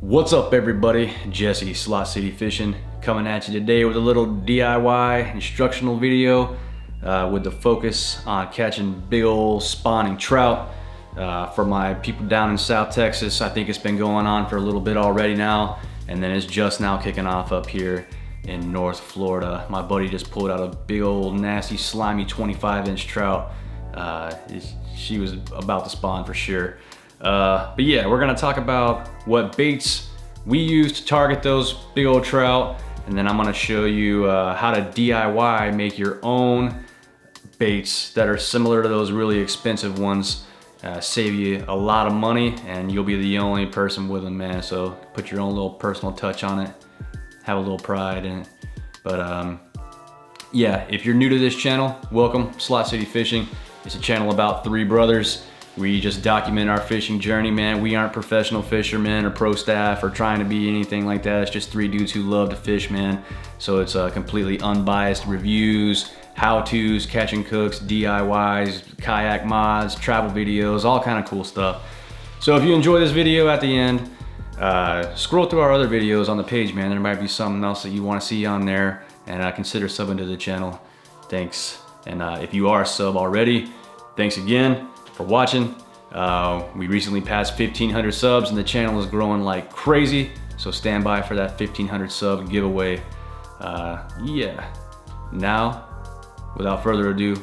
What's up everybody? Jesse, SlotCityFishing, coming at you today with a little DIY instructional video with the focus on catching big old spawning trout. For my people down in South Texas, I think it's been going on for a little bit already now, and then it's just now kicking off up here in North Florida. My buddy just pulled out a big old nasty slimy 25-inch trout. She was about to spawn for sure. But yeah, we're gonna talk about what baits we use to target those big old trout, and then I'm gonna show you how to DIY make your own baits that are similar to those really expensive ones. Save you a lot of money, and you'll be the only person with them, man. So put your own little personal touch on it, have a little pride in it. But yeah, if you're new to this channel, welcome. SlotCityFishing. It's a channel about three brothers. We just document our fishing journey, man. We aren't professional fishermen or pro staff or trying to be anything like that. It's just three dudes who love to fish, man. So it's completely unbiased reviews, how-tos, catch and cooks, DIYs, kayak mods, travel videos, all kind of cool stuff. So if you enjoy this video at the end, scroll through our other videos on the page, man. There might be something else that you want to see on there, and consider subbing to the channel. Thanks. And if you are a sub already, thanks again for watching. We recently passed 1,500 subs and the channel is growing like crazy. So stand by for that 1,500 sub giveaway. Yeah, now without further ado,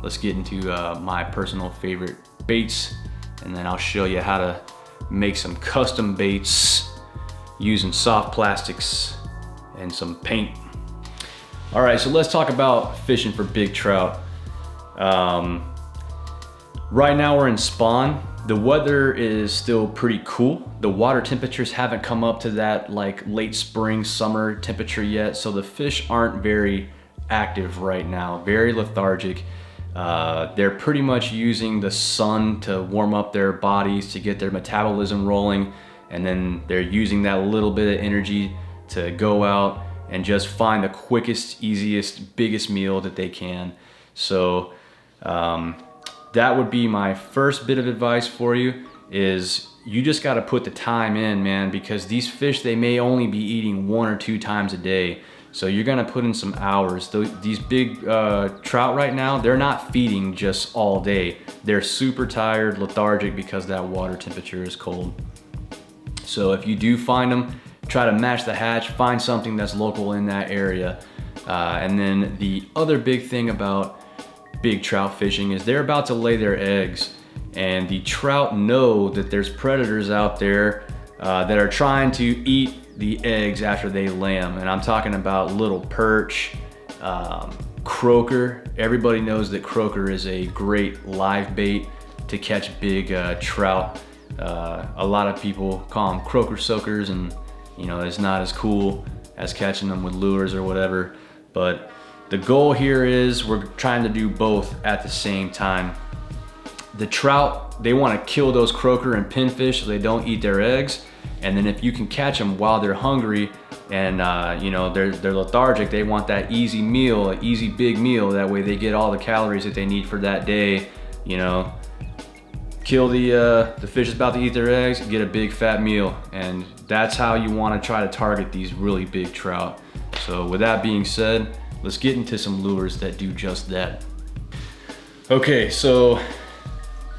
let's get into my personal favorite baits, and then I'll show you how to make some custom baits using soft plastics and some paint. All right, so let's talk about fishing for big trout. Right now we're in spawn. The weather is still pretty cool. The water temperatures haven't come up to that like late spring, summer temperature yet. So the fish aren't very active right now, very lethargic. They're pretty much using the sun to warm up their bodies, to get their metabolism rolling. And then they're using that little bit of energy to go out and just find the quickest, easiest, biggest meal that they can. So, that would be my first bit of advice for you, is you just got to put the time in, man, because these fish, they may only be eating 1 or 2 times a day. So you're gonna put in some hours. These big trout right now, they're not feeding just all day. They're super tired, lethargic, because that water temperature is cold. So if you do find them, try to match the hatch, find something that's local in that area. And then the other big thing about big trout fishing is they're about to lay their eggs, and the trout know that there's predators out there that are trying to eat the eggs after they lay them. And I'm talking about little perch, croaker. Everybody knows that croaker is a great live bait to catch big trout. A lot of people call them croaker soakers, and you know, it's not as cool as catching them with lures or whatever. But the goal here is we're trying to do both at the same time. The trout, they want to kill those croaker and pinfish so they don't eat their eggs. And then if you can catch them while they're hungry and you know, they're lethargic, they want that easy meal, an easy big meal. That way they get all the calories that they need for that day. You know, kill the fish that's about to eat their eggs, get a big fat meal. And that's how you want to try to target these really big trout. So with that being said, let's get into some lures that do just that. Okay, so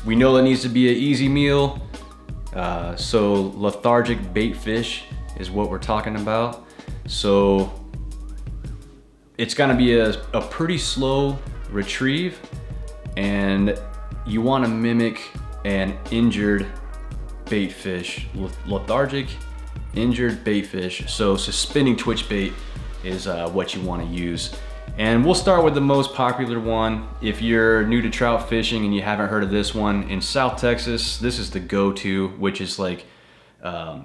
we know that needs to be an easy meal. So lethargic bait fish is what we're talking about. So it's gonna be a pretty slow retrieve, and you wanna mimic an injured bait fish. Lethargic, injured bait fish. So suspending twitch bait is what you want to use. And we'll start with the most popular one. If you're new to trout fishing and you haven't heard of this one, in South Texas, this is the go-to, which is like the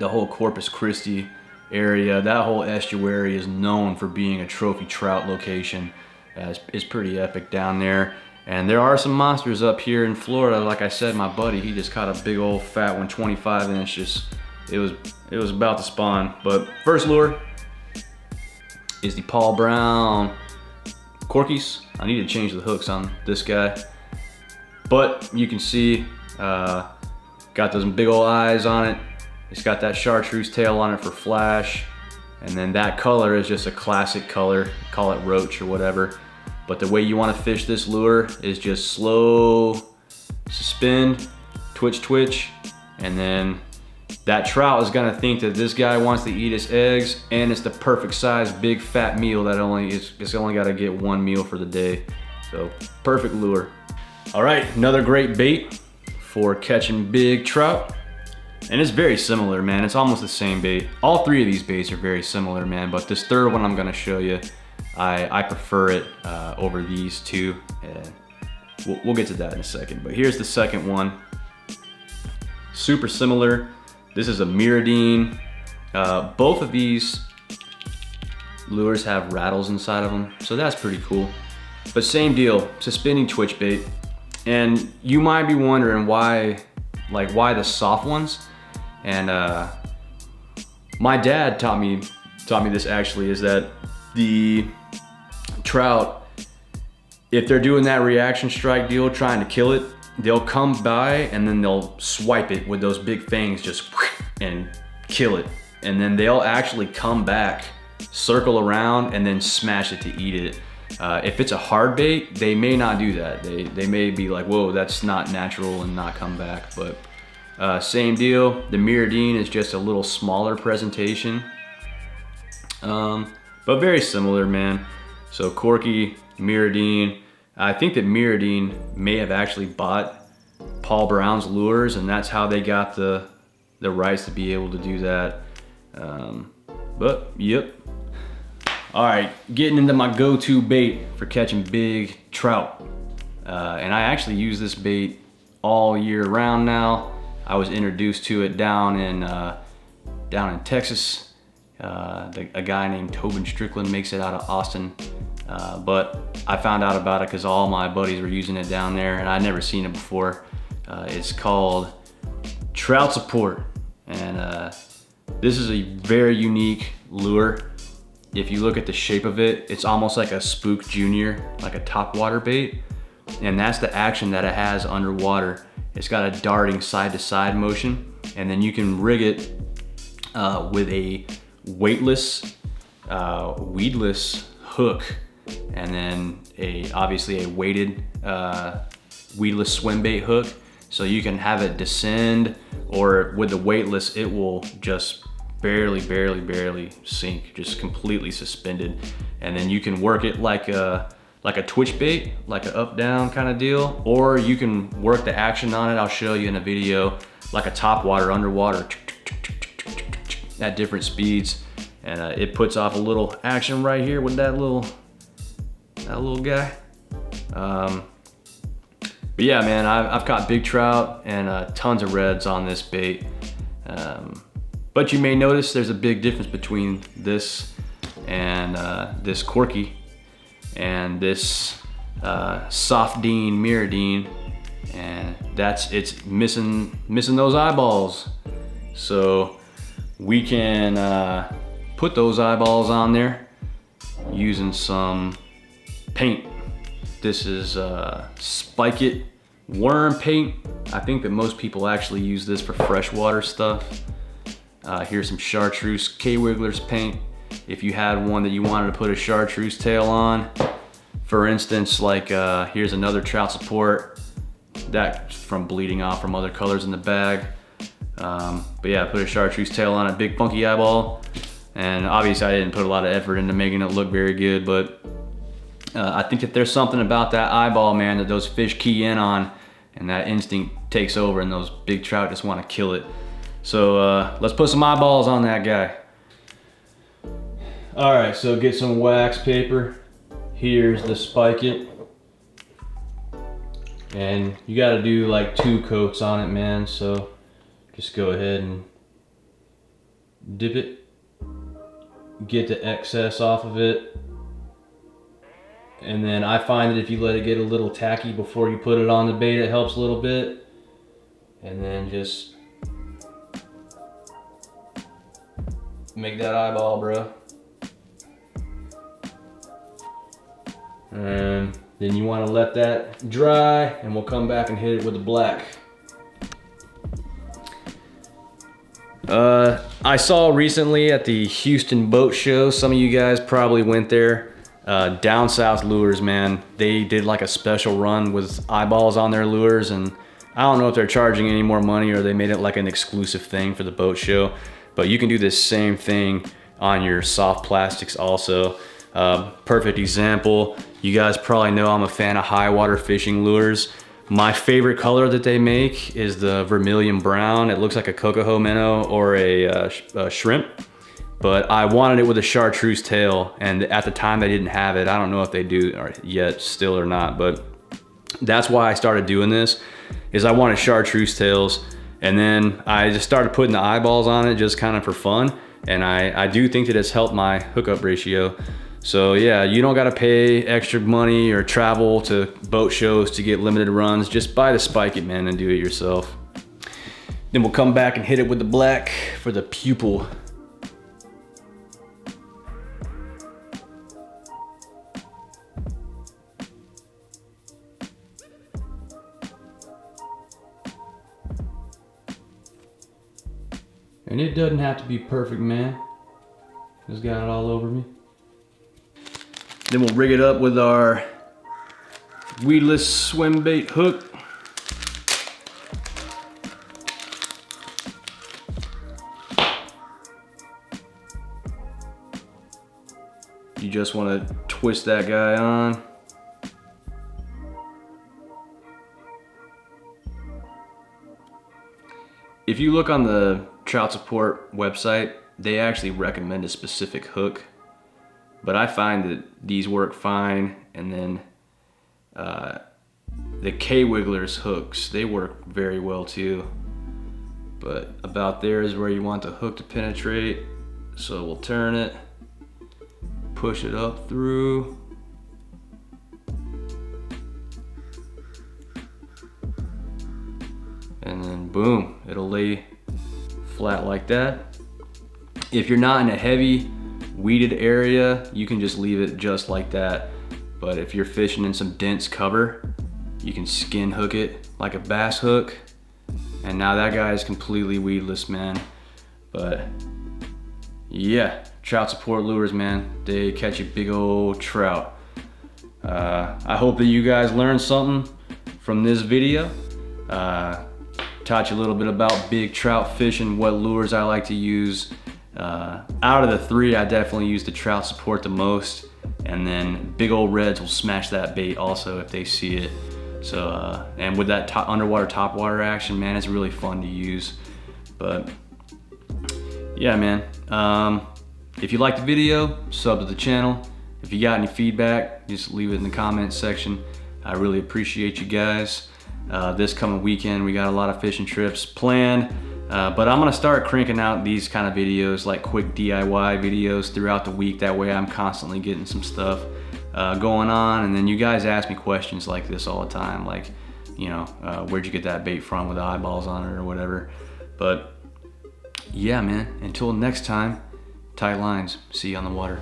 whole Corpus Christi area. That whole estuary is known for being a trophy trout location. It's pretty epic down there. And there are some monsters up here in Florida. Like I said, my buddy, he just caught a big old fat one, 25-inch. It was about to spawn. But first lure is the Paul Brown Corkies. I need to change the hooks on this guy, but you can see got those big old eyes on it. It's got that chartreuse tail on it for flash. And then that color is just a classic color, call it roach or whatever. But the way you want to fish this lure is just slow, suspend, twitch, twitch, and then that trout is gonna think that this guy wants to eat his eggs, and it's the perfect size, big fat meal that it's only gotta get one meal for the day. So, perfect lure. All right, another great bait for catching big trout. And it's very similar, man. It's almost the same bait. All three of these baits are very similar, man. But this third one I'm gonna show you, I prefer it over these two. And we'll get to that in a second. But here's the second one. Super similar. This is a Miradine. Both of these lures have rattles inside of them, so that's pretty cool. But same deal, suspending twitch bait. And you might be wondering why the soft ones. And my dad taught me this actually, is that the trout, if they're doing that reaction strike deal, trying to kill it, they'll come by and then they'll swipe it with those big fangs, just and kill it. And then they'll actually come back, circle around, and then smash it to eat it. If it's a hard bait, they may not do that. They may be like, whoa, that's not natural, and not come back. But same deal, the Miradine is just a little smaller presentation. But very similar, man. So Corky, Miradine. I think that Miradine may have actually bought Paul Brown's lures, and that's how they got the rights to be able to do that. But yep. All right, getting into my go-to bait for catching big trout. And I actually use this bait all year round now. I was introduced to it down in Texas. A guy named Tobin Strickland makes it out of Austin. But I found out about it because all my buddies were using it down there, and I'd never seen it before. It's called TROUT SUPPORT. And this is a very unique lure. If you look at the shape of it, it's almost like a Spook Junior, like a topwater bait. And that's the action that it has underwater. It's got a darting side to side motion. And then you can rig it with a weightless, weedless hook. And then obviously a weighted weedless swim bait hook. So you can have it descend, or with the weightless, it will just barely sink, just completely suspended. And then you can work it like a twitch bait, like an up down kind of deal, or you can work the action on it, I'll show you in a video, like a topwater, underwater, at different speeds. And it puts off a little action right here with that little guy. But yeah, man, I've caught big trout and tons of reds on this bait. But you may notice there's a big difference between this and this Corky and this SOFT-DINE Miradine, and it's missing those eyeballs. So we can put those eyeballs on there using some paint. This is Spike It worm paint. I think that most people actually use this for freshwater stuff. Here's some chartreuse K-Wiggler's paint. If you had one that you wanted to put a chartreuse tail on, for instance, like here's another TROUT SUPPORT. That's from bleeding off from other colors in the bag. But yeah, put a chartreuse tail on a big funky eyeball. And obviously I didn't put a lot of effort into making it look very good, but I think if there's something about that eyeball, man, that those fish key in on, and that instinct takes over, and those big trout just want to kill it. So let's put some eyeballs on that guy. All right, so get some wax paper. Here's the Spike It. And you gotta do like 2 coats on it, man. So just go ahead and dip it. Get the excess off of it. And then I find that if you let it get a little tacky before you put it on the bait, it helps a little bit. And then just make that eyeball, bro. And then you want to let that dry, and we'll come back and hit it with the black. I saw recently at the Houston Boat Show, some of you guys probably went there, Down South Lures, man. They did like a special run with eyeballs on their lures, and I don't know if they're charging any more money or they made it like an exclusive thing for the boat show, but you can do this same thing on your soft plastics also. Perfect example, you guys probably know I'm a fan of high water fishing lures. My favorite color that they make is the vermilion brown. It looks like a cocoa minnow or a shrimp, but I wanted it with a chartreuse tail, and at the time they didn't have it. I don't know if they do yet still or not, but that's why I started doing this, is I wanted chartreuse tails, and then I just started putting the eyeballs on it just kind of for fun, and I do think that it's helped my hookup ratio. So yeah, you don't gotta pay extra money or travel to boat shows to get limited runs. Just buy the Spike It, man, and do it yourself. Then we'll come back and hit it with the black for the pupil. And it doesn't have to be perfect, man. Just got it all over me. Then we'll rig it up with our weedless swim bait hook. You just want to twist that guy on. If you look on the Trout Support website, they actually recommend a specific hook, but I find that these work fine. And then the K-Wigglers hooks, they work very well too. But about there is where you want the hook to penetrate. So we'll turn it, push it up through. And then boom, it'll lay flat like that. If you're not in a heavy weeded area, you can just leave it just like that. But if you're fishing in some dense cover, you can skin hook it like a bass hook. And now that guy is completely weedless, man. But yeah, Trout Support lures, man. They catch a big old trout. I hope that you guys learned something from this video. Taught you a little bit about big trout fishing, what lures I like to use. Out of the three, I definitely use the Trout Support the most, and then big old reds will smash that bait also if they see it. So, and with that underwater top water action, man, it's really fun to use. But yeah, man, if you liked the video, sub to the channel. If you got any feedback, just leave it in the comments section. I really appreciate you guys. This coming weekend, we got a lot of fishing trips planned, but I'm gonna start cranking out these kind of videos, like quick DIY videos throughout the week. That way I'm constantly getting some stuff going on, and then you guys ask me questions like this all the time, like, you know, where'd you get that bait from with the eyeballs on it or whatever. But yeah, man, until next time, tight lines. See you on the water.